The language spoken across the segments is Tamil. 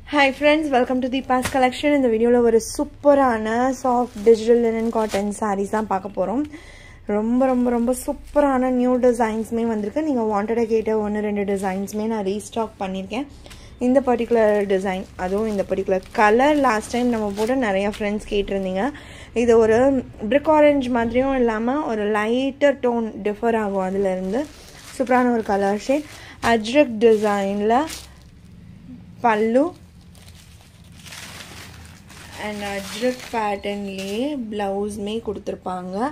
Hi friends, welcome to the Deepa's collection. In the video la oru superana soft digital linen cotton sarees தான் பார்க்க போறோம். ரொம்ப சூப்பரான நியூ டிசைன்ஸ் மே வந்திருக்கு. நீங்க வாண்டடா கேட்ட ஒன்னு ரெண்டு டிசைன்ஸ் மே நான் ரீஸ்டாக் பண்ணிருக்கேன். இந்த பர்టిక్యులர் டிசைன் அதுவும் இந்த பர்టిక్యులர் கலர் லாஸ்ட் டைம் நம்ம போட நிறைய फ्रेंड्स கேட்டிருந்தீங்க. இது ஒரு brick orange மாதிரியும் இல்லாம ஒரு லைட்டர் டோன் டிஃபர் ஆகும் அதுல இருந்து. சூப்பரான ஒரு கலர் ஷேட் ajrak டிசைன்ல pallu and ajrak pattern le blouse me kuduthirpaanga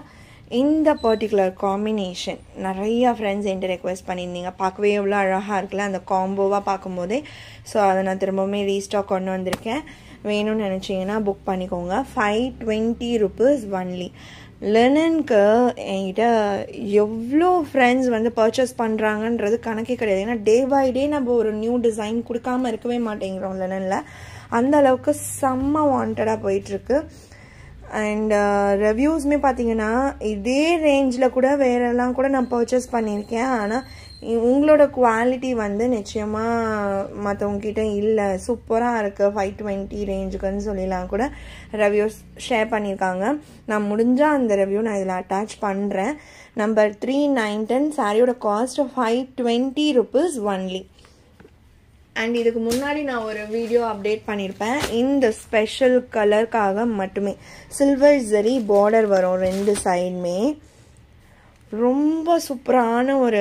இந்த பர்టిక్యులர் காம்பினேஷன் நிறைய फ्रेंड्स என்கிட்ட ரெக்வெஸ்ட் பண்ணிருந்தீங்க பார்க்கவே எவ்வளவு அழகா இருக்குல அந்த காம்போவா பாக்கும்போதே சோ அத நான் திரும்பவுமே ரீஸ்டாக் கொண்டு வந்திருக்கேன் வேணும்னு நினைச்சீங்கன்னா புக் பண்ணிக்கோங்க 520 rupees only லினனுக்கு என்கிட்ட எவ்வளோ ஃப்ரெண்ட்ஸ் வந்து பர்ச்சேஸ் பண்ணுறாங்கன்றது கணக்கே கிடையாது ஏன்னா டே பை டே நம்ம ஒரு நியூ டிசைன் கொடுக்காம இருக்கவே மாட்டேங்கிறோம் லினனில் அந்த அளவுக்கு செம்ம வாண்டடாக போயிட்டுருக்கு அண்ட் ரிவ்யூஸ்மே பார்த்தீங்கன்னா இதே ரேஞ்சில் கூட வேறெல்லாம் கூட நான் பர்ச்சேஸ் பண்ணியிருக்கேன் ஆனால் உங்களோட குவாலிட்டி வந்து நிச்சயமாக மற்றவங்ககிட்ட இல்லை சூப்பராக இருக்குது 520 ரேஞ்சுக்குன்னு சொல்லிலாம் கூட ரிவ்யூஸ் ஷேர் பண்ணியிருக்காங்க நான் முடிஞ்சால் அந்த ரிவ்யூ நான் இதில் அட்டாச் பண்ணுறேன் நம்பர் 3910 சாரியோட காஸ்ட் 520 rupees only அண்ட் இதுக்கு முன்னாடி நான் ஒரு வீடியோ அப்டேட் பண்ணியிருப்பேன் இந்த ஸ்பெஷல் கலருக்காக மட்டுமே சில்வர் ஜரி பார்டர் வரும் ரெண்டு சைடுமே ரொம்ப சூப்பரான ஒரு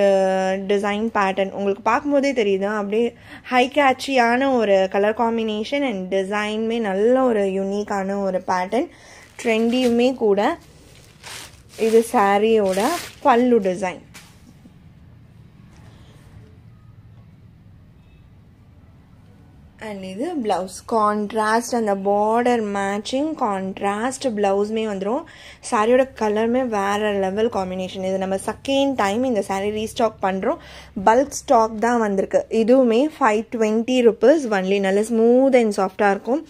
டிசைன் பேட்டர்ன் உங்களுக்கு பார்க்கும்போதே தெரியுது அப்படியே ஹை கேட்சியான ஒரு கலர் காம்பினேஷன் அண்ட் டிசைனுமே நல்ல ஒரு யூனிக்கான ஒரு பேட்டர்ன் ட்ரெண்டியுமே கூட இது சாரியோட பல்லு டிசைன் அண்ட் இது பிளவுஸ் கான்ட்ராஸ்ட் அந்த பார்டர் மேட்சிங் கான்ட்ராஸ்ட் பிளவுஸ்மே வந்துடும் சாரியோட கலருமே வேற லெவல் காம்பினேஷன் இது நம்ம செகண்ட் டைம் இந்த சாரீ ரீஸ்டாக் பண்ணுறோம் பல்க் ஸ்டாக் தான் வந்திருக்கு இதுவுமே 520 rupees ஒன்லி நல்ல ஸ்மூத் அண்ட் சாஃப்டாக இருக்கும்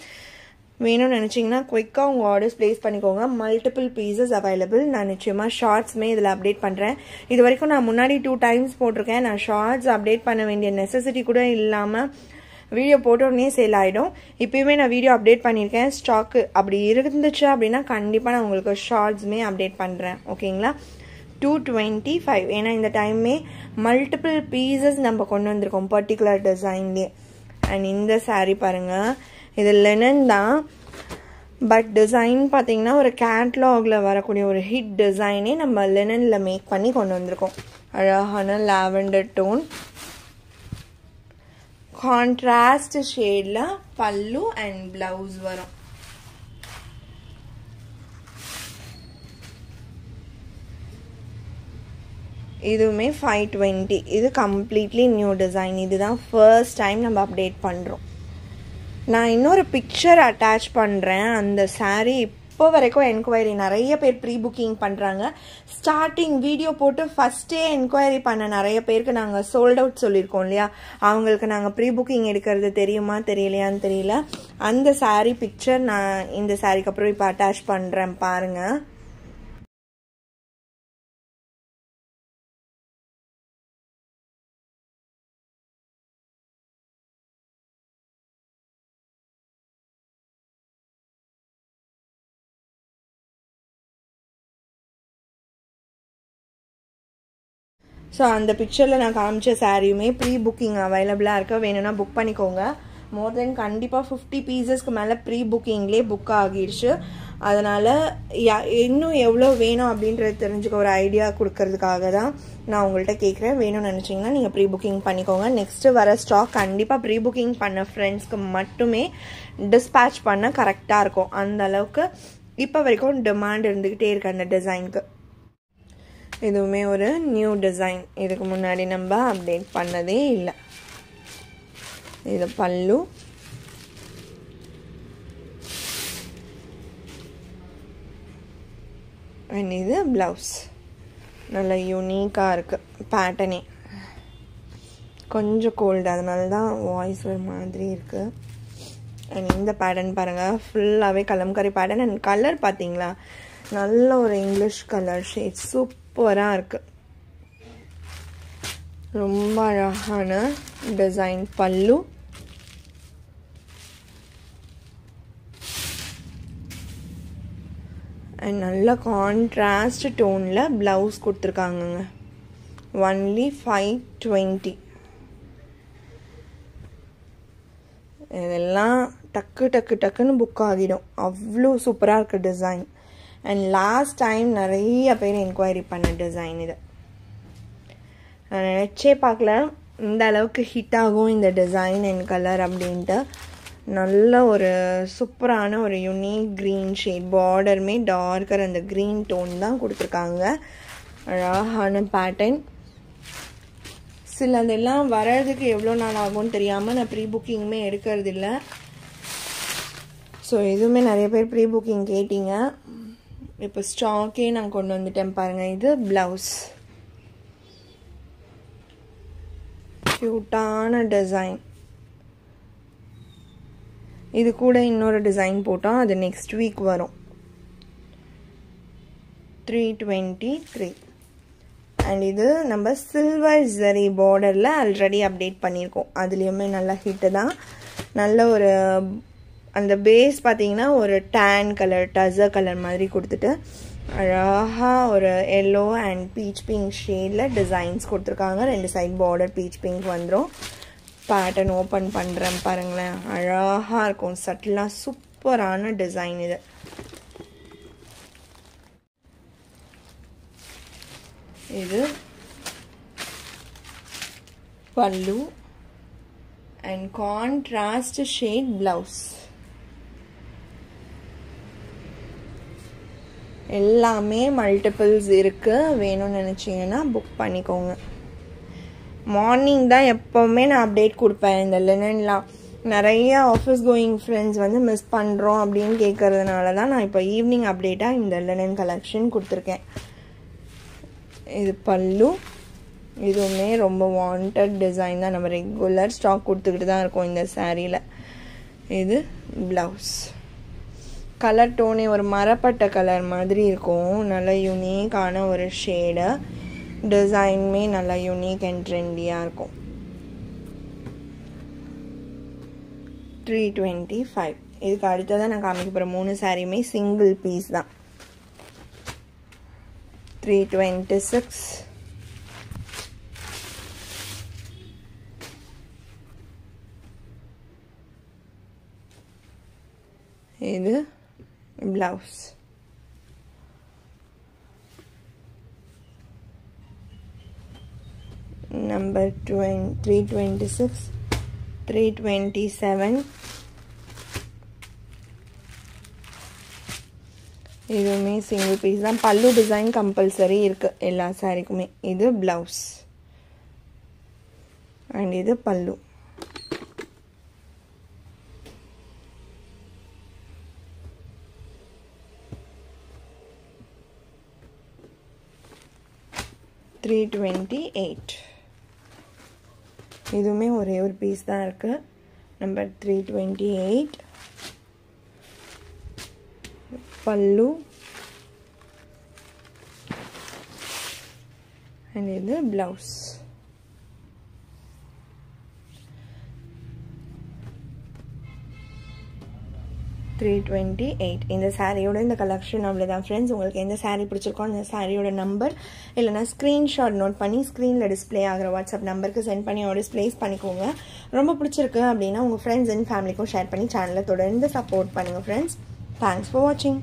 வேணும்னு நினச்சிங்கன்னா குயிக்காக உங்கள் ஆர்டர்ஸ் ப்ளேஸ் பண்ணிக்கோங்க மல்டிபிள் பீசஸ் அவைலபிள் நான் நிச்சயமாக ஷார்ட்ஸ்மே இதில் அப்டேட் பண்ணுறேன் இது வரைக்கும் நான் முன்னாடி 2 times போட்டிருக்கேன் நான் ஷார்ட்ஸ் அப்டேட் பண்ண வேண்டிய நெசசிட்டி கூட இல்லாமல் வீடியோ போட்டோடனே சேல் ஆகிடும் இப்போயுமே நான் வீடியோ அப்டேட் பண்ணியிருக்கேன் ஸ்டாக்கு அப்படி இருந்துச்சு அப்படின்னா கண்டிப்பாக நான் உங்களுக்கு ஷார்ட்ஸுமே அப்டேட் பண்ணுறேன் ஓகேங்களா 225 ஏன்னா இந்த டைமே மல்டிபிள் பீசஸ் நம்ம கொண்டு வந்திருக்கோம் பர்டிகுலர் டிசைன்லேயே அண்ட் இந்த சாரீ பாருங்கள் இது லினன் தான் பட் டிசைன் பார்த்தீங்கன்னா ஒரு கேட்லாகில் வரக்கூடிய ஒரு ஹிட் டிசைனே நம்ம லினனில் மேக் பண்ணி கொண்டு வந்திருக்கோம் அழகான லாவெண்டர் டோன் கான்ட்ராஸ்ட் ஷேட்ல பல்லு அண்ட் பிளவுஸ் வரும் இதுவுமே 520 இது கம்ப்ளீட்லி நியூ டிசைன் இதுதான் ஃபர்ஸ்ட் டைம் நம்ம அப்டேட் பண்றோம் நான் இன்னொரு பிக்சர் அட்டாச் பண்றேன் அந்த சாரீ இப்போ வரைக்கும் என்கொயரி நிறைய பேர் ப்ரீ புக்கிங் பண்ணுறாங்க ஸ்டார்டிங் வீடியோ போட்டு ஃபஸ்ட்டே என்கொயரி பண்ண நிறைய பேருக்கு நாங்கள் சோல்ட் அவுட் சொல்லியிருக்கோம் இல்லையா அவங்களுக்கு நாங்கள் ப்ரீ புக்கிங் எடுக்கிறது தெரியுமா தெரியலையான்னு தெரியல அந்த சாரீ பிக்சர் நான் இந்த சாரீக்கு அப்புறம் இப்போ அட்டாச் பண்ணுறேன் பாருங்கள் ஸோ அந்த பிக்சரில் நான் காமிச்ச சாரியுமே ப்ரீ புக்கிங் அவைலபிளாக இருக்க வேணும்னா புக் பண்ணிக்கோங்க மோர் தென் கண்டிப்பாக 50 பீசஸ்க்கு மேலே ப்ரீ புக்கிங்லேயே புக் ஆகிடுச்சு அதனால் இன்னும் எவ்வளோ வேணும் அப்படின்றது தெரிஞ்சுக்க ஒரு ஐடியா கொடுக்கறதுக்காக தான் நான் உங்கள்கிட்ட கேட்குறேன் வேணும்னு நினச்சிங்கன்னா நீங்கள் ப்ரீ புக்கிங் பண்ணிக்கோங்க நெக்ஸ்ட்டு வர ஸ்டாக் கண்டிப்பாக ப்ரீ புக்கிங் பண்ண ஃப்ரெண்ட்ஸ்க்கு மட்டுமே டிஸ்பேட்ச் பண்ண கரெக்டாக இருக்கும் அந்த அளவுக்கு இப்போ வரைக்கும் டிமாண்ட் இருந்துக்கிட்டே இருக்கு அந்த டிசைனுக்கு இதுவுமே ஒரு நியூ டிசைன் இதுக்கு முன்னாடி நம்ம அப்டேட் பண்ணதே இல்லை இது பல்லு அண்ட் இது பிளவுஸ் நல்ல யூனிக்காக இருக்குது பேட்டர்னே கொஞ்சம் கோல்டு அதனால தான் வாய்ஸ் ஒரு மாதிரி இருக்குது அண்ட் இந்த பேட்டர்ன் பாருங்கள் ஃபுல்லாகவே கலம்கரி பேட்டர்ன் அண்ட் கலர் பார்த்தீங்களா நல்ல ஒரு இங்கிலீஷ் கலர் ஷேட் சூப்பராக இருக்குது ரொம்ப அழகான டிசைன் பல்லு அண்ட் நல்ல கான்ட்ராஸ்ட் டோனில் ப்ளவுஸ் கொடுத்துருக்காங்கங்க. ஒன்லி 520. இதெல்லாம் டக்குன்னு புக் ஆகிடும். அவ்வளோ சூப்பராக இருக்குது டிசைன். அண்ட் லாஸ்ட் டைம் நிறைய பேர் என்கொயரி பண்ண டிசைன் இது. நான் நினச்சே பார்க்கல இந்த அளவுக்கு ஹிட் ஆகும் இந்த டிசைன் அண்ட் கலர் அப்படின்ட்டு. நல்ல ஒரு சூப்பரான ஒரு யூனிக் க்ரீன் ஷேட். பார்டருமே டார்க்கர் அந்த க்ரீன் டோன் தான் கொடுத்துருக்காங்க. அழகான பேட்டர்ன். சிலதெல்லாம் வர்றதுக்கு எவ்வளோ நாள் ஆகும்னு தெரியாமல் நான் ப்ரீ புக்கிங்குமே எடுக்கிறது இல்லை. ஸோ எதுவுமே நிறைய பேர் ப்ரீ புக்கிங் கேட்டிங்க. இப்போ ஸ்டாக்கே நான் கொண்டு வந்துட்டேன் பாருங்கள். இது ப்ளவுஸ். க்யூட்டான டிசைன். இது கூட இன்னொரு டிசைன் போட்டோம், அது நெக்ஸ்ட் வீக் வரும். 323. அண்ட் இது நம்ம சில்வர் ஜரி பார்டரில் ஆல்ரெடி அப்டேட் பண்ணியிருக்கோம். அதுலேயுமே நல்ல ஹிட்டு தான். நல்ல ஒரு அந்த பேஸ் பார்த்தீங்கன்னா ஒரு டேன் கலர் டசர் கலர் மாதிரி கொடுத்துட்டு அழகாக ஒரு எல்லோ அண்ட் பீச் பிங்க் ஷேடில் டிசைன்ஸ் கொடுத்துருக்காங்க. 2 சைட் பார்டர் பீச் பிங்க் வந்துடும். பேட்டர்ன் ஓப்பன் பண்ணுறேன் பாருங்களேன். அழகாக இருக்கும். சட்டிலாக சூப்பரான டிசைன் இது. இது பல்லு அண்ட் கான்ட்ராஸ்ட் ஷேட் ப்ளவுஸ். எல்லாமே மல்டிபிள்ஸ் இருக்குது. வேணும்னு நினச்சிங்கன்னா புக் பண்ணிக்கோங்க. மார்னிங் தான் எப்போவுமே நான் அப்டேட் கொடுப்பேன். இந்த லினன்லாம் நிறைய ஆஃபீஸ் கோயிங் ஃப்ரெண்ட்ஸ் வந்து மிஸ் பண்ணுறோம் அப்படின்னு கேட்கறதுனால தான் நான் இப்போ ஈவினிங் அப்டேட்டாக இந்த லினன் கலெக்ஷன் கொடுத்துருக்கேன். இது பல்லு. இதுவுமே ரொம்ப வாண்டட் டிசைன் தான். நம்ம ரெகுலர் ஸ்டாக் கொடுத்துக்கிட்டு தான் இருக்கோம் இந்த சாரியில். இது ப்ளவுஸ். கலர் டோனே ஒரு மரப்பட்ட கலர் மாதிரி இருக்கும். நல்ல யூனிக்கான ஒரு ஷேடு. டிசைனுமே நல்லா யூனிக் அண்ட் ட்ரெண்டியாக இருக்கும். 325. இதுக்கு அடுத்ததான் நான் காமிக்க போகிற 3 சாரியுமே சிங்கிள் பீஸ் தான். 326. இது ப்ளவுஸ். நம்பர் 326, 327. இதுவுமே சிங்கிள் பீஸ் தான். பல்லு டிசைன் கம்பல்சரி இருக்குது எல்லா சாரிக்குமே. இது ப்ளவுஸ் அண்ட் இது பல்லு. $328. இதுவுமே ஒரே ஒரு பீஸ் தான் இருக்குது. நம்பர் 328. பல்லு அண்ட் இது ப்ளவுஸ். $328. இந்த சாரியோட இந்த கலெக்ஷன் அவ்வளோதான் ஃப்ரெண்ட்ஸ். உங்களுக்கு எந்த சாரீ பிடிச்சிருக்கோ அந்த சாரியோட நம்பர் இல்லைனா ஸ்க்ரீன்ஷாட் நோட் பண்ணி ஸ்க்ரீனில் டிஸ்பிளே ஆகிற வாட்ஸ்அப் நம்பருக்கு சென்ட் பண்ணி ஆர்டர்ஸ் ப்ளேஸ் பண்ணிக்கோங்க. ரொம்ப பிடிச்சிருக்கு அப்படின்னா உங்கள் ஃப்ரெண்ட்ஸ் அண்ட் ஃபேமிலிக்கும் ஷேர் பண்ணி சேனலை தொடர்ந்து சப்போர்ட் பண்ணுங்கள் ஃப்ரெண்ட்ஸ். தேங்க்ஸ் ஃபார் வாட்சிங்.